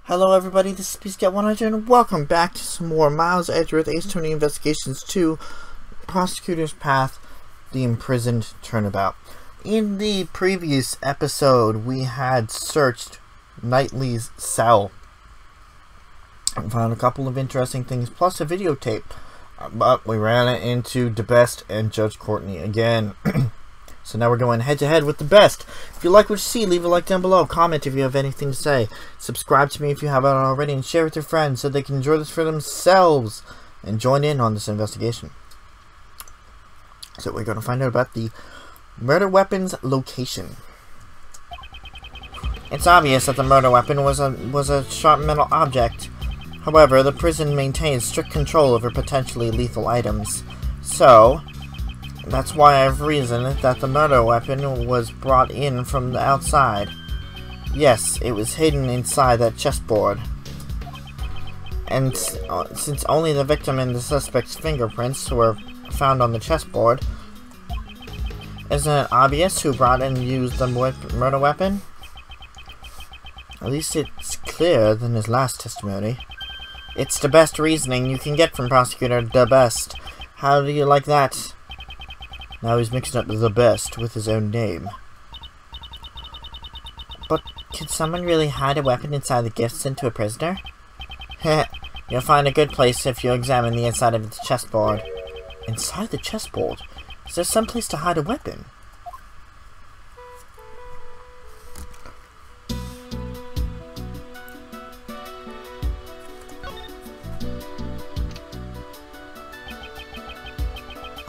Hello everybody, this is pt.8 and welcome back to some more Miles Edgeworth Ace Attorney Investigations 2 Prosecutor's Path, the Imprisoned Turnabout. In the previous episode, we had searched Knightley's cell and found a couple of interesting things, plus a videotape. But we ran into the Best and Judge Courtney again. So now we're going head-to-head with the Best. If you like what you see, leave a like down below. Comment if you have anything to say. Subscribe to me if you haven't already, and share with your friends so they can enjoy this for themselves and join in on this investigation. So we're going to find out about the murder weapon's location. It's obvious that the murder weapon was a sharp metal object. However, the prison maintains strict control over potentially lethal items. So that's why I've reasoned that the murder weapon was brought in from the outside. Yes, it was hidden inside that chessboard. And since only the victim and the suspect's fingerprints were found on the chessboard, isn't it obvious who brought and used the murder weapon? At least it's clearer than his last testimony. It's the best reasoning you can get from Prosecutor the Best. How do you like that? Now he's mixing up the Best with his own name. But could someone really hide a weapon inside the gift sent to a prisoner? Heh, you'll find a good place if you examine the inside of the chessboard. Inside the chessboard? Is there some place to hide a weapon?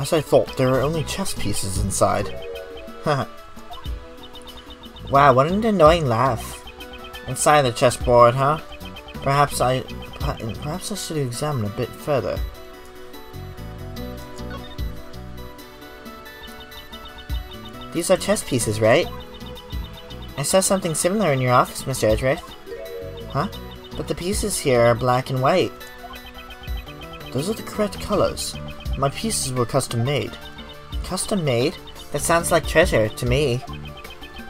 As I thought, there were only chess pieces inside. Wow, what an annoying laugh. Inside the chessboard, huh? Perhaps I should examine a bit further. These are chess pieces, right? I saw something similar in your office, Mr. Edgeworth. Huh? But the pieces here are black and white. Those are the correct colors. My pieces were custom made. Custom made? That sounds like treasure to me.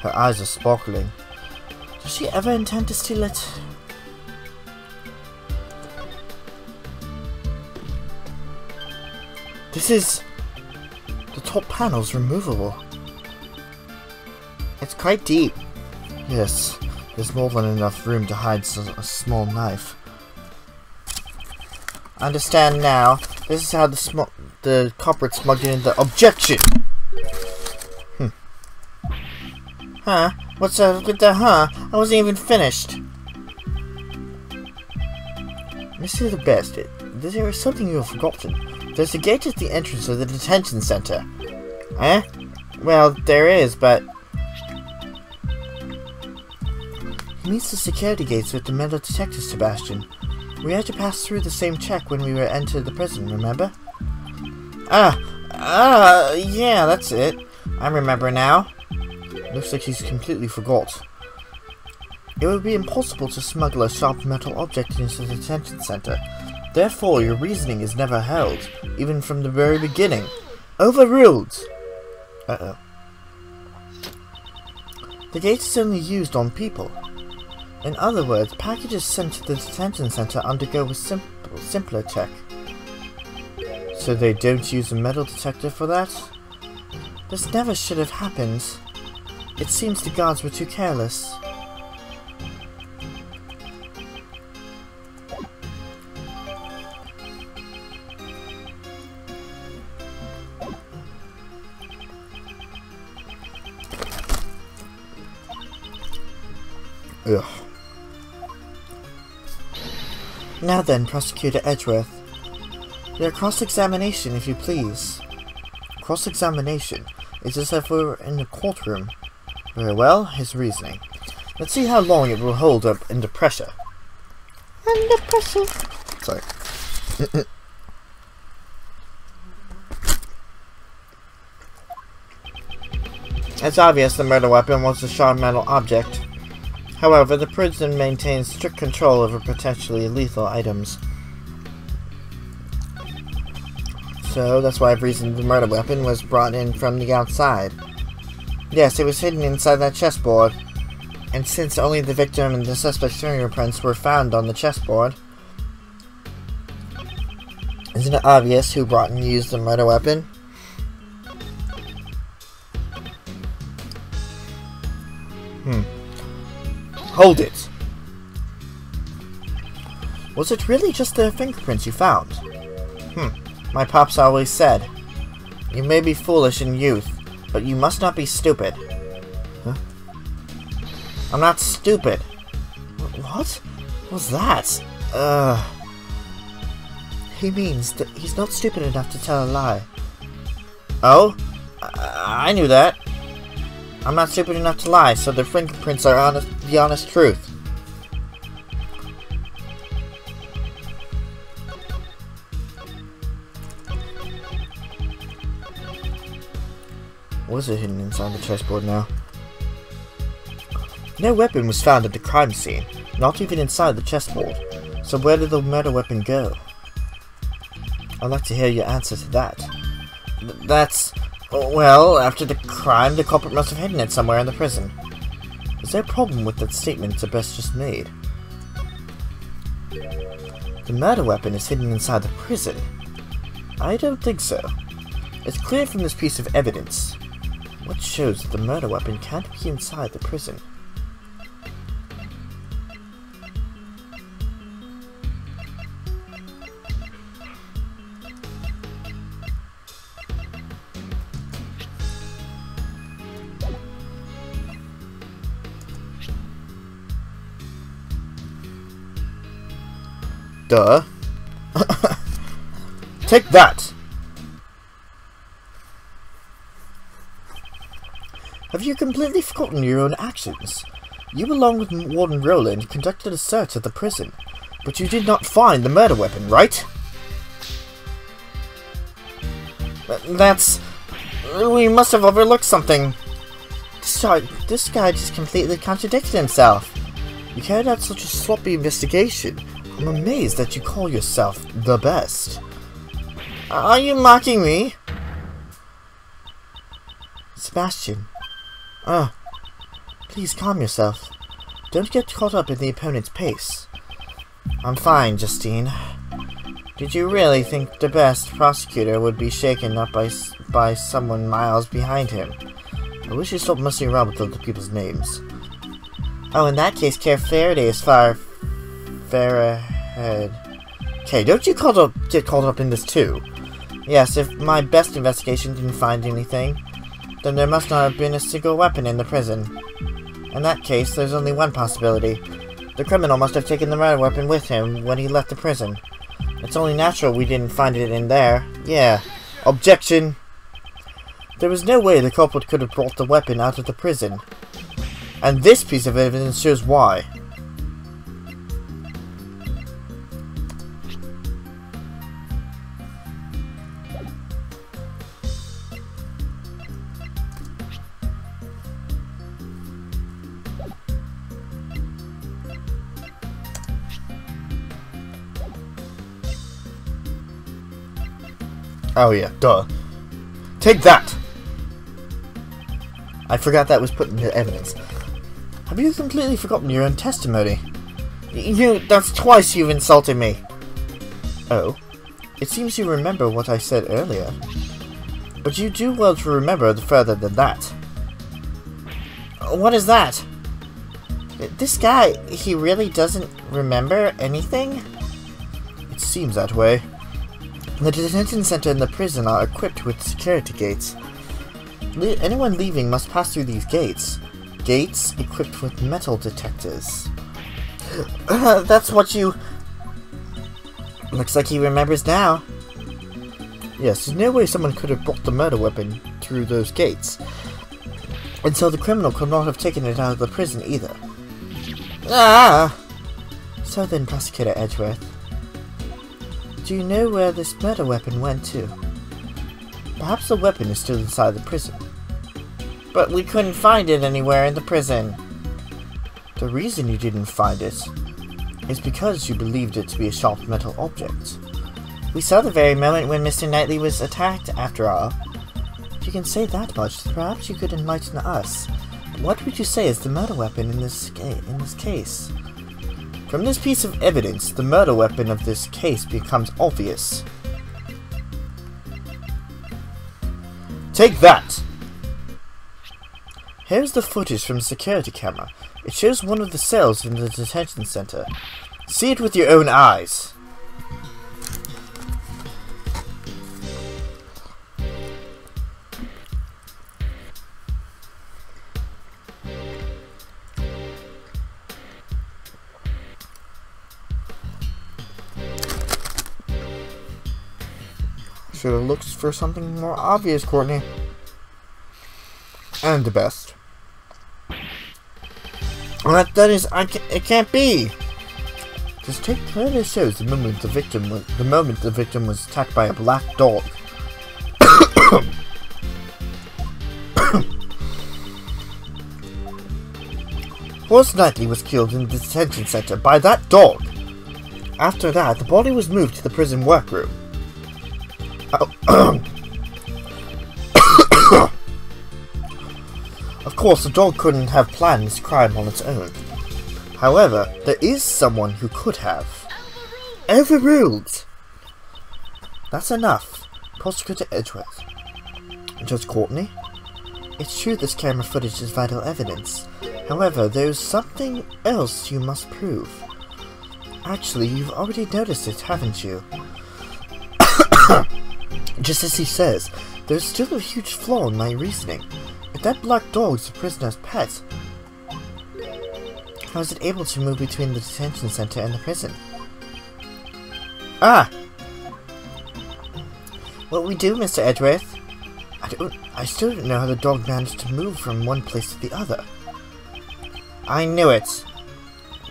Her eyes are sparkling. Does she ever intend to steal it? This is... the top panel's removable. It's quite deep. Yes, there's more than enough room to hide a small knife. I understand now. This is how the culprit smuggled in the objection. Huh? What's up with the huh? I wasn't even finished. Mr. the Best, there is something you have forgotten. There's a gate at the entrance of the detention center. Eh? Well, there is, but he meets the security gates with the metal detectors, Sebastian. We had to pass through the same check when we were entered the prison, remember? Yeah, that's it. I remember now. Looks like he's completely forgot. It would be impossible to smuggle a sharp metal object into the detention center. Therefore, your reasoning is never held, even from the very beginning. Overruled! Uh-oh. The gate is only used on people. In other words, packages sent to the detention center undergo a simpler check. So they don't use a metal detector for that? This never should have happened. It seems the guards were too careless. Ugh. Now then, Prosecutor Edgeworth. Your cross-examination, if you please. Cross-examination? It's as if we were in the courtroom. Very well, his reasoning. Let's see how long it will hold up under pressure. Under pressure. Sorry. It's obvious the murder weapon was a sharp metal object. However, the prison maintains strict control over potentially lethal items. So, that's why I've reasoned the murder weapon was brought in from the outside. Yes, it was hidden inside that chessboard. And since only the victim and the suspect's fingerprints were found on the chessboard, isn't it obvious who brought and used the murder weapon? Hold it! Was it really just the fingerprints you found? My pops always said, you may be foolish in youth, but you must not be stupid. Huh? I'm not stupid. What was that? He means that he's not stupid enough to tell a lie. Oh? I knew that. I'm not stupid enough to lie, so the fingerprints are the honest truth. What is it hidden inside the chessboard now? No weapon was found at the crime scene, not even inside the chessboard. So where did the murder weapon go? I'd like to hear your answer to that. That's... well, after the crime, the culprit must have hidden it somewhere in the prison. Is there a problem with that statement Sebest just made? The murder weapon is hidden inside the prison? I don't think so. It's clear from this piece of evidence. What shows that the murder weapon can't be inside the prison? Duh. Take that! Have you completely forgotten your own actions? You, along with Warden Rowland, conducted a search of the prison, but you did not find the murder weapon, right? That's... we must have overlooked something. This guy just completely contradicted himself. You carried out such a sloppy investigation. I'm amazed that you call yourself the best. Are you mocking me? Sebastian. Please calm yourself. Don't get caught up in the opponent's pace. I'm fine, Justine. Did you really think the best prosecutor would be shaken up by someone miles behind him? I wish you stopped messing around with other people's names. Oh, in that case, Care Faraday is far ahead. Okay, don't you get caught up in this too? Yes, if my best investigation didn't find anything, then there must not have been a single weapon in the prison. In that case, there's only one possibility. The criminal must have taken the murder weapon with him when he left the prison. It's only natural we didn't find it in there. Yeah. Objection! There was no way the culprit could have brought the weapon out of the prison. And this piece of evidence shows why. Oh yeah, duh. Take that! I forgot that was put into evidence. Have you completely forgotten your own testimony? That's twice you've insulted me. Oh, it seems you remember what I said earlier. But you do well to remember further than that. What is that? This guy, he really doesn't remember anything? It seems that way. The detention center and the prison are equipped with security gates. Anyone leaving must pass through these gates. Gates equipped with metal detectors. That's what you... Looks like he remembers now. Yes, there's no way someone could have brought the murder weapon through those gates. And so the criminal could not have taken it out of the prison either. Ah! So then, Prosecutor Edgeworth, do you know where this murder weapon went to? Perhaps the weapon is still inside the prison. But we couldn't find it anywhere in the prison. The reason you didn't find it is because you believed it to be a sharp metal object. We saw the very moment when Mr. Knightley was attacked, after all. If you can say that much, perhaps you could enlighten us. What would you say is the murder weapon in this case? From this piece of evidence, the murder weapon of this case becomes obvious. Take that! Here's the footage from the security camera. It shows one of the cells in the detention center. See it with your own eyes. Should have looked for something more obvious, Courtney. And the best. That is, it can't be. Just take clearly shows the moment the victim was attacked by a black dog. Horse Knightley was killed in the detention center by that dog. After that, the body was moved to the prison workroom. Of course, the dog couldn't have planned this crime on its own. However, there is someone who could have. Overruled! That's enough. Prosecutor Edgeworth. Judge Courtney? It's true this camera footage is vital evidence. However, there's something else you must prove. Actually, you've already noticed it, haven't you? Just as he says, there's still a huge flaw in my reasoning. If that black dog is the prisoner's pet, how is it able to move between the detention center and the prison? Ah! What we do, Mr. Edgeworth? I still don't know how the dog managed to move from one place to the other. I knew it.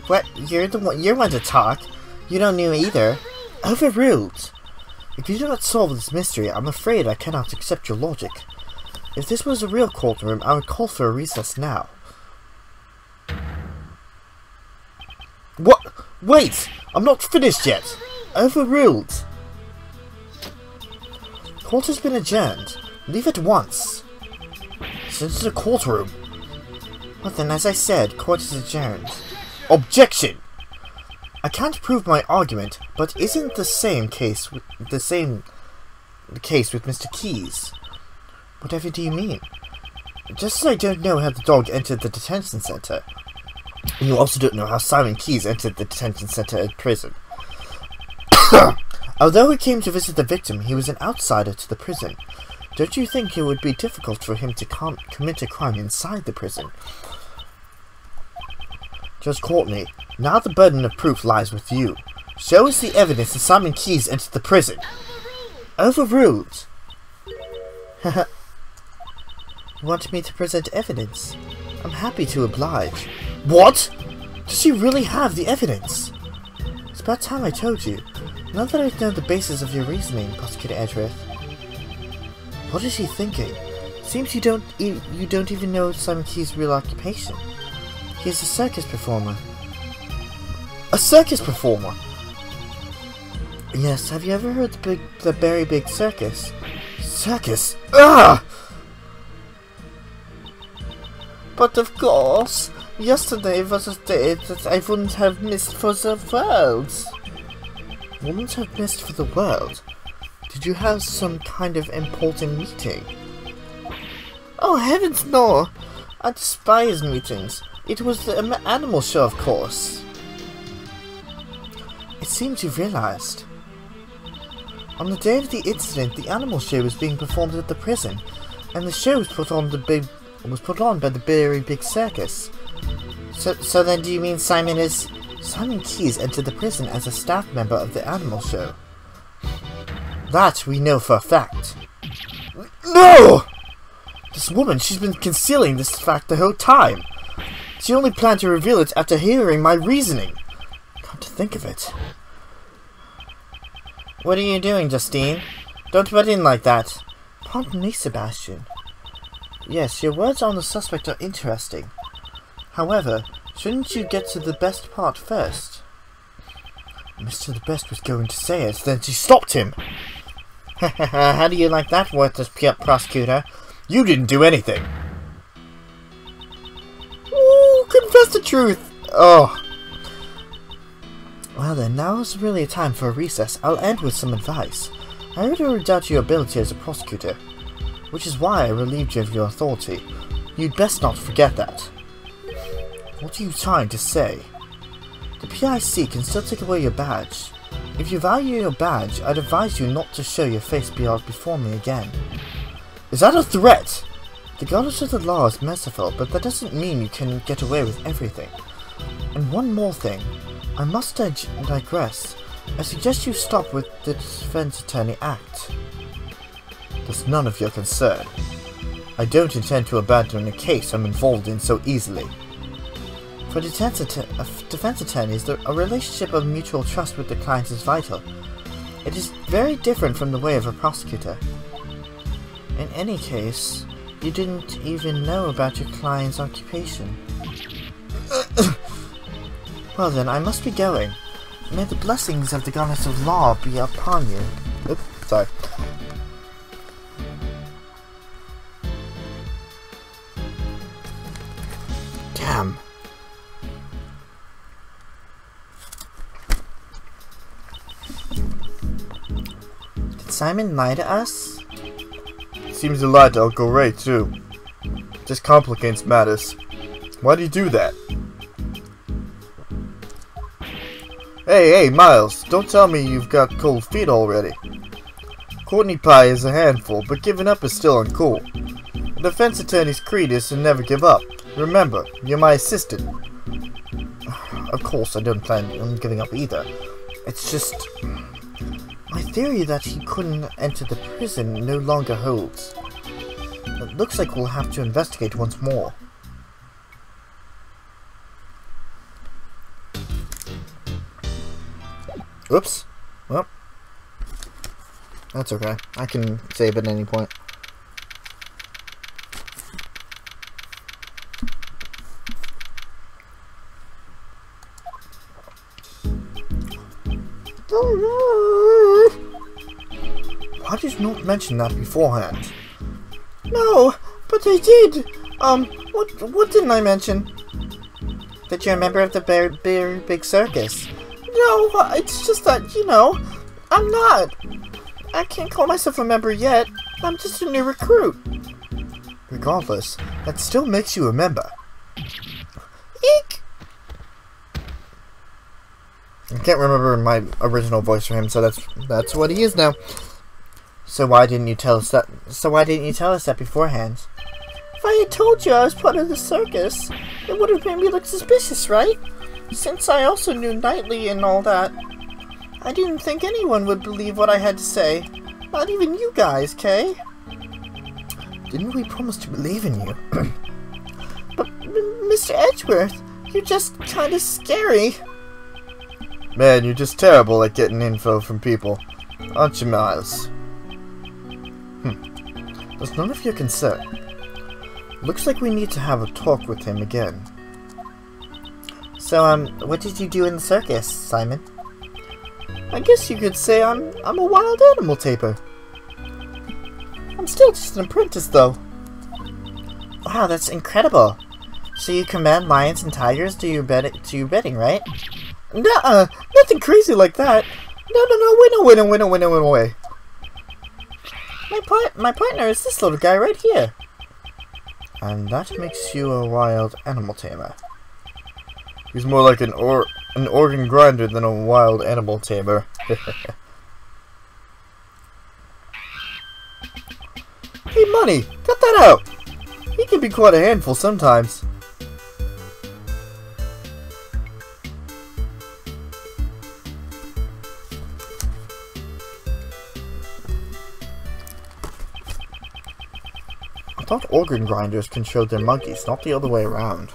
What? You're one to talk. You don't know either. Overruled. If you do not solve this mystery, I'm afraid I cannot accept your logic. If this was a real courtroom, I would call for a recess now. What? Wait! I'm not finished yet! Overruled! Court has been adjourned. Leave at once. Since it's a courtroom. Well then, as I said, court is adjourned. Objection! I can't prove my argument, but isn't the same case with Mr. Keyes? Whatever do you mean? Just as I don't know how the dog entered the detention center, you also don't know how Simon Keyes entered the detention center at prison. Although he came to visit the victim, he was an outsider to the prison. Don't you think it would be difficult for him to commit a crime inside the prison? Judge Courtney, now the burden of proof lies with you. Show us the evidence that Simon Keyes entered the prison. Overruled. You want me to present evidence? I'm happy to oblige. What? Does she really have the evidence? It's about time I told you. Now that I know the basis of your reasoning, Prosecutor Edgeworth. What is he thinking? Seems you don't even know Simon Keyes' real occupation. He is a circus performer. A circus performer? Yes, have you ever heard the very big circus? Circus? Ah! But of course, yesterday was a day that I wouldn't have missed for the world. Wouldn't have missed for the world? Did you have some kind of important meeting? Oh heavens no! I despise meetings. It was the animal show, of course. It seems you realized. On the day of the incident, the animal show was being performed at the prison, and the show was put on by the very big circus. So then, do you mean Simon Keyes entered the prison as a staff member of the animal show? That we know for a fact. No! This woman, she's been concealing this fact the whole time. She only planned to reveal it after hearing my reasoning. Come to think of it. What are you doing, Justine? Don't butt in like that. Pardon me, Sebastian. Yes, your words on the suspect are interesting. However, shouldn't you get to the best part first? Mr. The Best was going to say it, then she stopped him. How do you like that, worthless prosecutor? You didn't do anything. confess the truth! Oh. Well then, now is really a time for a recess. I'll end with some advice. I really doubt your ability as a prosecutor, which is why I relieved you of your authority. You'd best not forget that. What are you trying to say? The PIC can still take away your badge. If you value your badge, I'd advise you not to show your face before me again. Is that a threat? The goddess of the law is merciful, but that doesn't mean you can get away with everything. And one more thing. I must digress. I suggest you stop with the Defense Attorney Act. That's none of your concern. I don't intend to abandon a case I'm involved in so easily. For defense attorneys, a relationship of mutual trust with the client is vital. It is very different from the way of a prosecutor. In any case, you didn't even know about your client's occupation. Well then, I must be going. May the blessings of the goddess of law be upon you. Oops, sorry. Damn. Did Simon lie to us? Seems he lied to Uncle Ray too. Just complicates matters. Why do you do that? Hey, Miles, don't tell me you've got cold feet already. Courtney Pie is a handful, but giving up is still uncool. A defense attorney's creed is to never give up. Remember, you're my assistant. Of course, I don't plan on giving up either. It's just... my theory that he couldn't enter the prison no longer holds. It looks like we'll have to investigate once more. Oops. Well, that's okay. I can save at any point. Why did you not mention that beforehand? No, but I did. What didn't I mention? That you're a member of the big circus. No, it's just that, you know, I'm not. I can't call myself a member yet. I'm just a new recruit. Regardless, that still makes you a member. Eek! I can't remember my original voice for him, so that's what he is now. So why didn't you tell us that? Beforehand? If I had told you I was part of the circus, it would have made me look suspicious, right? Since I also knew Knightley and all that, I didn't think anyone would believe what I had to say. Not even you guys, Kay. Didn't we promise to believe in you? But, Mr. Edgeworth, you're just kind of scary. Man, you're just terrible at getting info from people. Aren't you, Miles? That's none of your concern. Looks like we need to have a talk with him again. So, what did you do in the circus, Simon? I guess you could say I'm a wild animal tamer. I'm still just an apprentice, though. Wow, that's incredible. So you command lions and tigers to your bedding, right? Nuh-uh, nothing crazy like that. No, wait away. My partner is this little guy right here. And that makes you a wild animal tamer. He's more like an organ grinder than a wild animal tamer. Hey, Money, cut that out! He can be quite a handful sometimes. I thought organ grinders controlled their monkeys, not the other way around.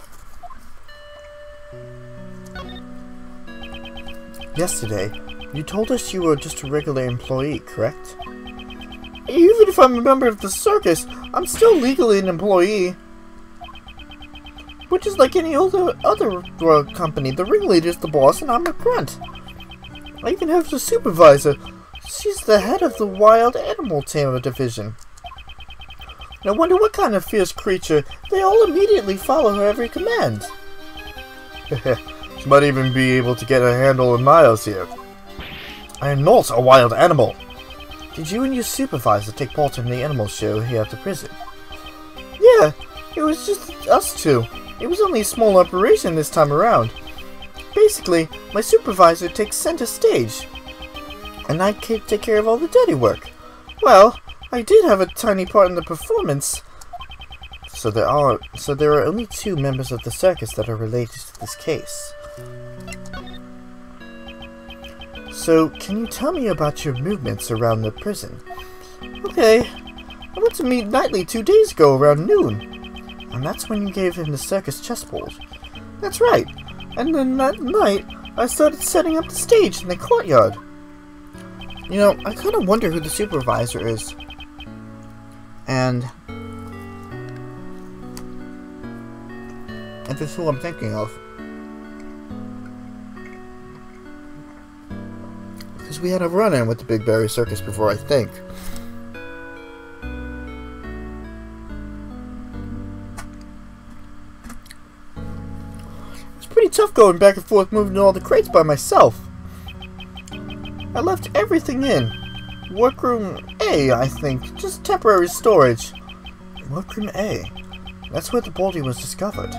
Yesterday, you told us you were just a regular employee, correct? Even if I'm a member of the circus, I'm still legally an employee. Which is like any other company. The ringleader's the boss and I'm a grunt. I even have the supervisor. She's the head of the wild animal tamer division. I wonder what kind of fierce creature. They all immediately follow her every command. She might even be able to get a handle on Miles here. I am not a wild animal. Did you and your supervisor take part in the animal show here at the prison? Yeah, it was just us two. It was only a small operation this time around. Basically, my supervisor takes center stage, and I take care of all the dirty work. Well, I did have a tiny part in the performance. So there are only 2 members of the circus that are related to this case. So, can you tell me about your movements around the prison? Okay, I went to meet Knightley 2 days ago around noon. And that's when you gave him the circus chessboard. That's right. And then that night, I started setting up the stage in the courtyard. You know, I kind of wonder who the supervisor is. And this is who I'm thinking of. Because we had a run-in with the Big Berry Circus before, I think. It's pretty tough going back and forth moving all the crates by myself. I left everything in. Workroom A, I think. Just temporary storage. Workroom A? That's where the body was discovered.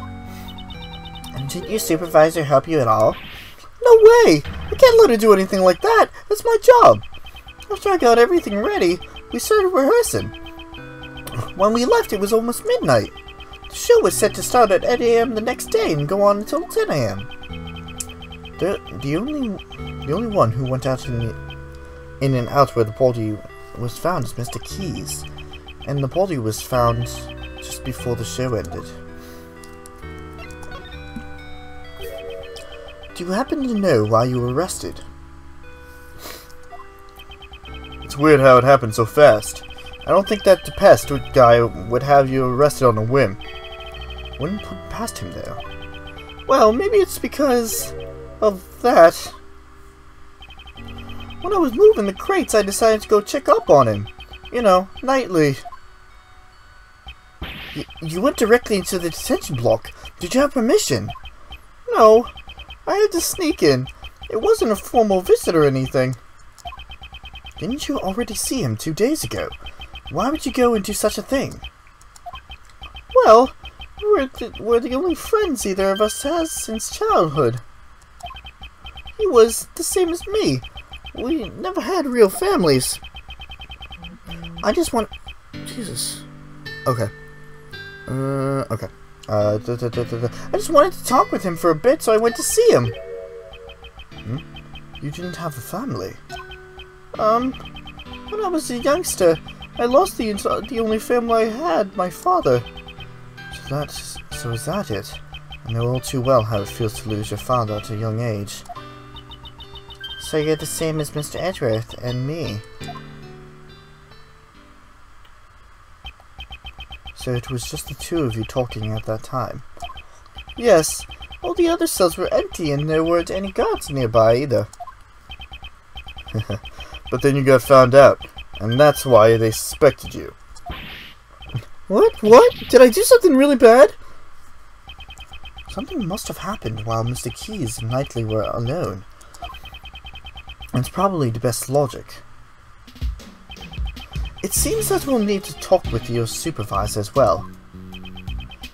And didn't your supervisor help you at all? No way! I can't let her do anything like that! That's my job! After I got everything ready, we started rehearsing. When we left, it was almost midnight. The show was set to start at 8 AM the next day and go on until 10 AM. The only one who went out in and out where the body was found is Mr. Keys. And the body was found just before the show ended. Do you happen to know why you were arrested? It's weird how it happened so fast. I don't think that the pest guy would have you arrested on a whim. Wouldn't put past him there. Well, maybe it's because of that. When I was moving the crates, I decided to go check up on him. You know, nightly. You went directly into the detention block. Did you have permission? No. I had to sneak in. It wasn't a formal visit or anything. Didn't you already see him 2 days ago? Why would you go and do such a thing? Well, we're the only friends either of us has since childhood. He was the same as me. We never had real families. I just want... Jesus. Okay. Okay. I just wanted to talk with him for a bit, so I went to see him. You didn't have a family? When I was a youngster, I lost the only family I had, my father. So is that it? I know all too well how it feels to lose your father at a young age. So you're the same as Mr. Edgeworth and me. So it was just the 2 of you talking at that time? Yes. All the other cells were empty and there weren't any guards nearby either. But then you got found out, and that's why they suspected you. What? Did I do something really bad? Something must have happened while Mr. Keys and Knightley were alone. It's probably the best logic. It seems that we'll need to talk with your supervisor as well.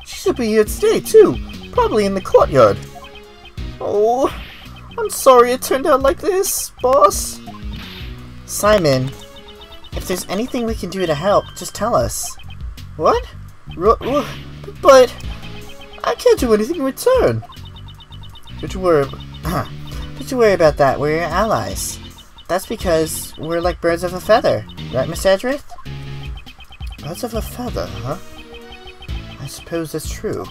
She should be here today too, probably in the courtyard. Oh, I'm sorry it turned out like this, boss. Simon, if there's anything we can do to help, just tell us. What? But I can't do anything in return. Don't you worry about that. We're your allies. That's because we're like birds of a feather, right, Miss Edgeworth? Birds of a feather, huh? I suppose that's true.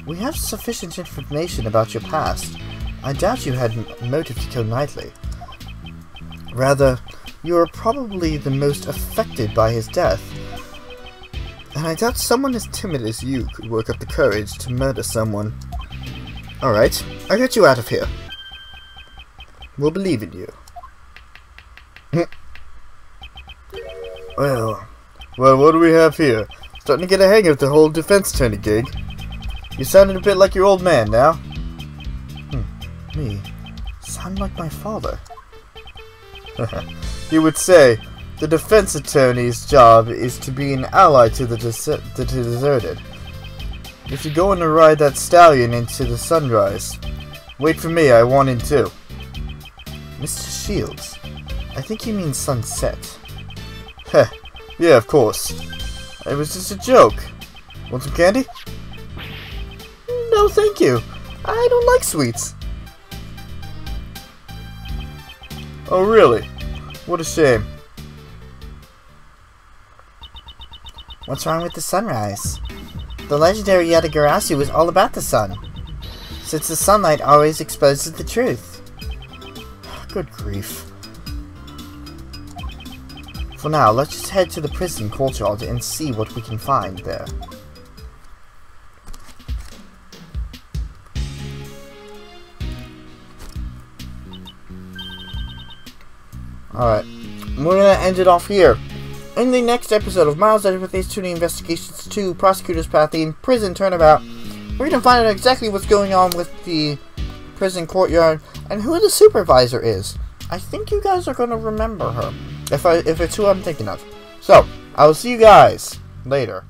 We have sufficient information about your past. I doubt you had motive to kill Knightley. Rather, you are probably the most affected by his death. And I doubt someone as timid as you could work up the courage to murder someone. Alright, I'll get you out of here. We'll believe in you. Well, what do we have here? Starting to get a hang of the whole defense attorney gig. You sounded a bit like your old man now. Me? Sound like my father. You would say the defense attorney's job is to be an ally to the deserted. If you're going to ride that stallion into the sunrise, wait for me, I want in too. Mr. Shields, I think you mean sunset. Heh, yeah, of course. It was just a joke. Want some candy? No, thank you. I don't like sweets. Oh, really? What a shame. What's wrong with the sunrise? The legendary Yatagarasu was all about the sun, since the sunlight always exposes the truth. Good grief. For now, let's just head to the prison courtyard and see what we can find there. Alright, we're gonna end it off here. In the next episode of Miles Edgeworth Ace Attorney Investigations 2 Prosecutor's Path, the Imprisoned Turnabout, we're gonna find out exactly what's going on with the prison courtyard and who the supervisor is. I think you guys are gonna remember her, if it's who I'm thinking of. So, I will see you guys later.